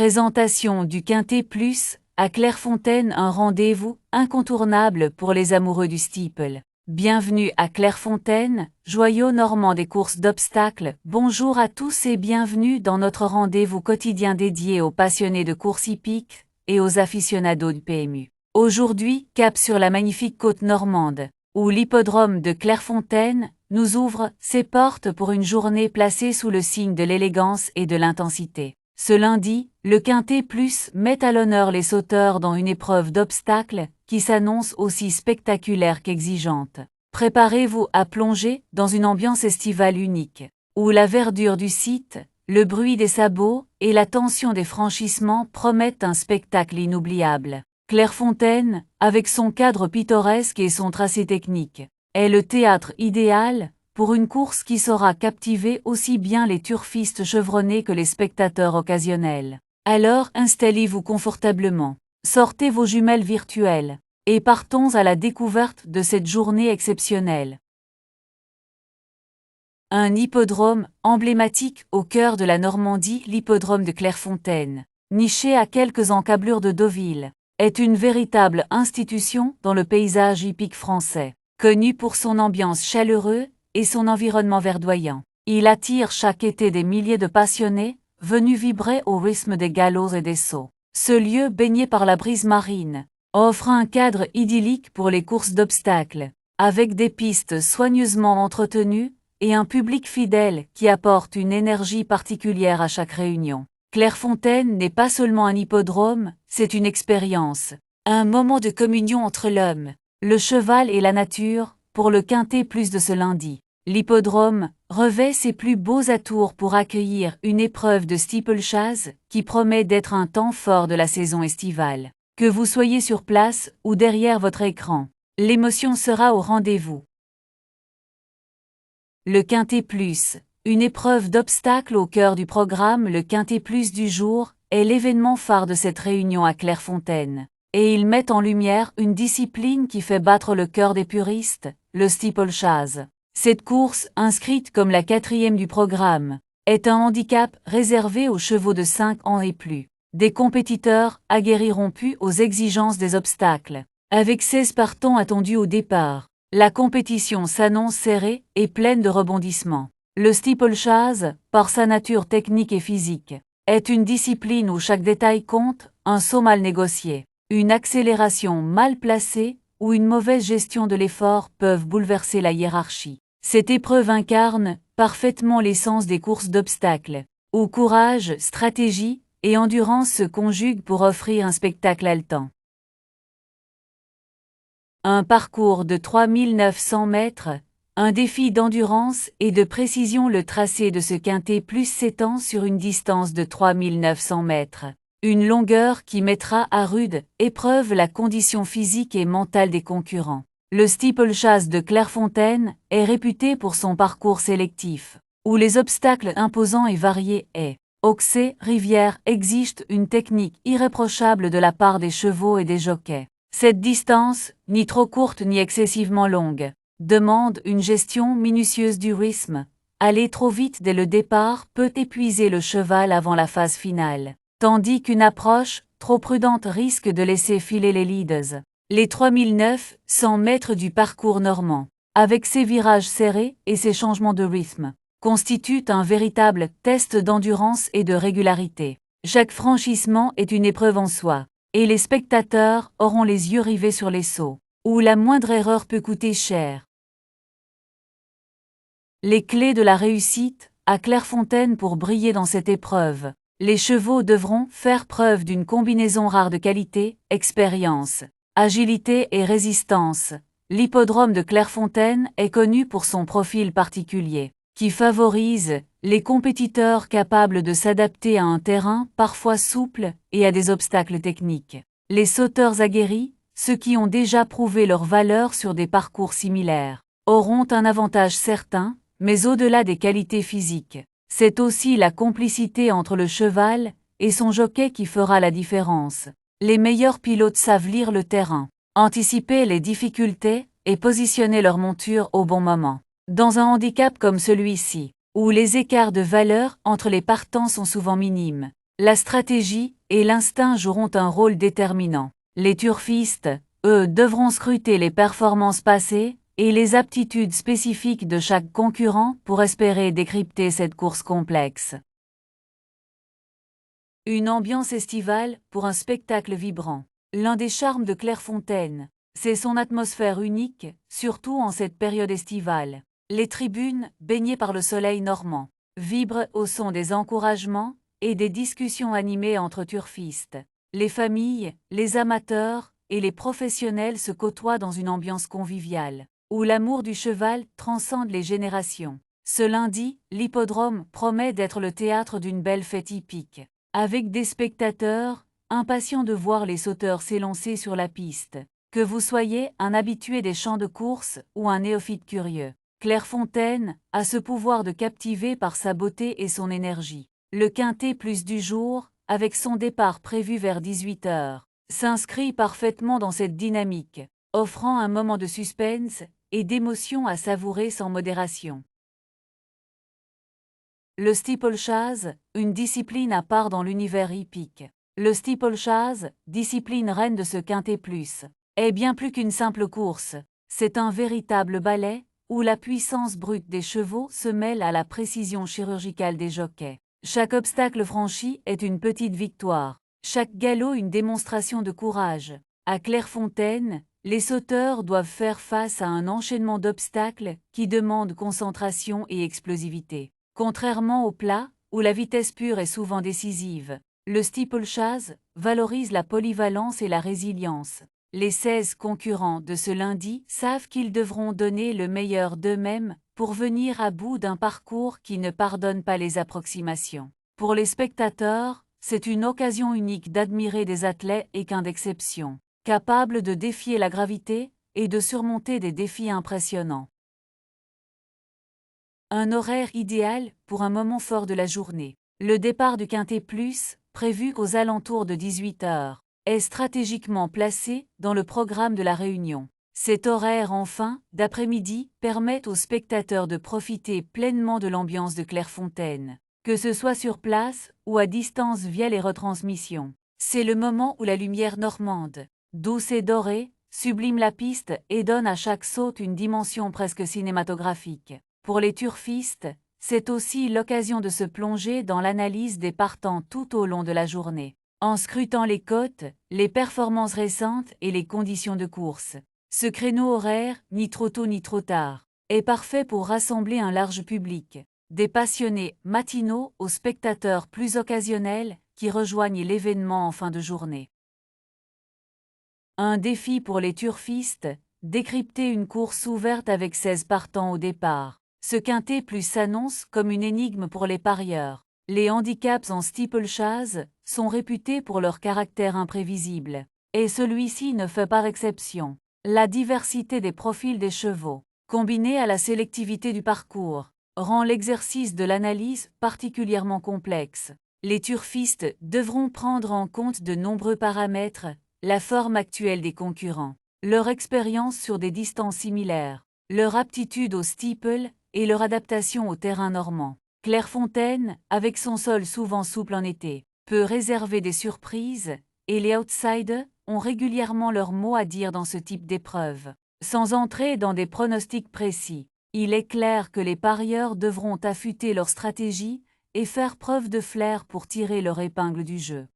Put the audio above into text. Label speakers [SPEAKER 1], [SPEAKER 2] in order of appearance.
[SPEAKER 1] Présentation du Quintet Plus, à Clairefontaine, un rendez-vous incontournable pour les amoureux du steeple. Bienvenue à Clairefontaine, joyau normand des courses d'obstacles. Bonjour à tous et bienvenue dans notre rendez-vous quotidien dédié aux passionnés de courses hippiques et aux aficionados du PMU. Aujourd'hui, cap sur la magnifique côte normande, où l'hippodrome de Clairefontaine nous ouvre ses portes pour une journée placée sous le signe de l'élégance et de l'intensité. Ce lundi, le Quintet Plus met à l'honneur les sauteurs dans une épreuve d'obstacles qui s'annonce aussi spectaculaire qu'exigeante. Préparez-vous à plonger dans une ambiance estivale unique, où la verdure du site, le bruit des sabots et la tension des franchissements promettent un spectacle inoubliable. Clairefontaine, avec son cadre pittoresque et son tracé technique, est le théâtre idéal pour une course qui saura captiver aussi bien les turfistes chevronnés que les spectateurs occasionnels. Alors installez-vous confortablement, sortez vos jumelles virtuelles, et partons à la découverte de cette journée exceptionnelle. Un hippodrome emblématique au cœur de la Normandie, l'hippodrome de Clairefontaine, niché à quelques encablures de Deauville, est une véritable institution dans le paysage hippique français, connu pour son ambiance chaleureuse et son environnement verdoyant. Il attire chaque été des milliers de passionnés, venus vibrer au rythme des galops et des sauts. Ce lieu baigné par la brise marine offre un cadre idyllique pour les courses d'obstacles, avec des pistes soigneusement entretenues et un public fidèle qui apporte une énergie particulière à chaque réunion. Clairefontaine n'est pas seulement un hippodrome, c'est une expérience, un moment de communion entre l'homme, le cheval et la nature. Pour le Quintet Plus de ce lundi, l'hippodrome revêt ses plus beaux atours pour accueillir une épreuve de steeplechase qui promet d'être un temps fort de la saison estivale. Que vous soyez sur place ou derrière votre écran, l'émotion sera au rendez-vous. Le Quintet Plus, une épreuve d'obstacles au cœur du programme. Le Quintet Plus du jour est l'événement phare de cette réunion à Clairefontaine. Et il met en lumière une discipline qui fait battre le cœur des puristes, le steeplechase. Cette course, inscrite comme la 4e du programme, est un handicap réservé aux chevaux de 5 ans et plus. Des compétiteurs aguerris rompus aux exigences des obstacles. Avec 16 partants attendus au départ, la compétition s'annonce serrée et pleine de rebondissements. Le steeplechase, par sa nature technique et physique, est une discipline où chaque détail compte, un saut mal négocié, une accélération mal placée ou une mauvaise gestion de l'effort peuvent bouleverser la hiérarchie. Cette épreuve incarne parfaitement l'essence des courses d'obstacles, où courage, stratégie et endurance se conjuguent pour offrir un spectacle haletant. Un parcours de 3900 mètres, un défi d'endurance et de précision. Le tracé de ce Quintet Plus s'étend sur une distance de 3900 mètres. Une longueur qui mettra à rude épreuve la condition physique et mentale des concurrents. Le steeplechase de Clairefontaine est réputé pour son parcours sélectif, où les obstacles imposants et variés haies, oxés, rivières exigent une technique irréprochable de la part des chevaux et des jockeys. Cette distance, ni trop courte ni excessivement longue, demande une gestion minutieuse du rythme. Aller trop vite dès le départ peut épuiser le cheval avant la phase finale, tandis qu'une approche trop prudente risque de laisser filer les leaders. Les 3900 mètres du parcours normand, avec ses virages serrés et ses changements de rythme, constituent un véritable test d'endurance et de régularité. Chaque franchissement est une épreuve en soi, et les spectateurs auront les yeux rivés sur les sauts, où la moindre erreur peut coûter cher. Les clés de la réussite à Clairefontaine. Pour briller dans cette épreuve, les chevaux devront faire preuve d'une combinaison rare de qualité, expérience, agilité et résistance. L'hippodrome de Clairefontaine est connu pour son profil particulier, qui favorise les compétiteurs capables de s'adapter à un terrain parfois souple et à des obstacles techniques. Les sauteurs aguerris, ceux qui ont déjà prouvé leur valeur sur des parcours similaires, auront un avantage certain, mais au-delà des qualités physiques, c'est aussi la complicité entre le cheval et son jockey qui fera la différence. Les meilleurs pilotes savent lire le terrain, anticiper les difficultés et positionner leur monture au bon moment. Dans un handicap comme celui-ci, où les écarts de valeur entre les partants sont souvent minimes, La stratégie et l'instinct joueront un rôle déterminant. Les turfistes, eux, devront scruter les performances passées et les aptitudes spécifiques de chaque concurrent pour espérer décrypter cette course complexe. Une ambiance estivale pour un spectacle vibrant. L'un des charmes de Clairefontaine, c'est son atmosphère unique, surtout en cette période estivale. Les tribunes, baignées par le soleil normand, vibrent au son des encouragements et des discussions animées entre turfistes. Les familles, les amateurs et les professionnels se côtoient dans une ambiance conviviale, où l'amour du cheval transcende les générations. Ce lundi, l'hippodrome promet d'être le théâtre d'une belle fête hippique, avec des spectateurs, impatients de voir les sauteurs s'élancer sur la piste. Que vous soyez un habitué des champs de course ou un néophyte curieux, Clairefontaine a ce pouvoir de captiver par sa beauté et son énergie. Le Quintet Plus du jour, avec son départ prévu vers 18 h, s'inscrit parfaitement dans cette dynamique, offrant un moment de suspense et d'émotion à savourer sans modération. Le steeplechase, une discipline à part dans l'univers hippique. Le steeplechase, discipline reine de ce Quintet Plus, est bien plus qu'une simple course. C'est un véritable ballet, où la puissance brute des chevaux se mêle à la précision chirurgicale des jockeys. Chaque obstacle franchi est une petite victoire, chaque galop une démonstration de courage. À Clairefontaine, les sauteurs doivent faire face à un enchaînement d'obstacles qui demandent concentration et explosivité. Contrairement au plat, où la vitesse pure est souvent décisive, le steeplechase valorise la polyvalence et la résilience. Les 16 concurrents de ce lundi savent qu'ils devront donner le meilleur d'eux-mêmes pour venir à bout d'un parcours qui ne pardonne pas les approximations. Pour les spectateurs, c'est une occasion unique d'admirer des athlètes équins d'exception, capables de défier la gravité et de surmonter des défis impressionnants. Un horaire idéal pour un moment fort de la journée. Le départ du Quintet Plus, prévu aux alentours de 18 h, est stratégiquement placé dans le programme de la réunion. Cet horaire en fin d'après-midi permet aux spectateurs de profiter pleinement de l'ambiance de Clairefontaine, que ce soit sur place ou à distance via les retransmissions. C'est le moment où la lumière normande, douce et dorée, sublime la piste et donne à chaque saut une dimension presque cinématographique. Pour les turfistes, c'est aussi l'occasion de se plonger dans l'analyse des partants tout au long de la journée, en scrutant les cotes, les performances récentes et les conditions de course. Ce créneau horaire, ni trop tôt ni trop tard, est parfait pour rassembler un large public, des passionnés matinaux aux spectateurs plus occasionnels qui rejoignent l'événement en fin de journée. Un défi pour les turfistes, décrypter une course ouverte avec 16 partants au départ. Ce Quintet Plus s'annonce comme une énigme pour les parieurs. Les handicaps en steeplechase sont réputés pour leur caractère imprévisible, et celui-ci ne fait pas exception. La diversité des profils des chevaux, combinée à la sélectivité du parcours, rend l'exercice de l'analyse particulièrement complexe. Les turfistes devront prendre en compte de nombreux paramètres, la forme actuelle des concurrents, leur expérience sur des distances similaires, leur aptitude au steeple et leur adaptation au terrain normand. Clairefontaine, avec son sol souvent souple en été, peut réserver des surprises, et les outsiders ont régulièrement leur mot à dire dans ce type d'épreuve. Sans entrer dans des pronostics précis, il est clair que les parieurs devront affûter leur stratégie et faire preuve de flair pour tirer leur épingle du jeu.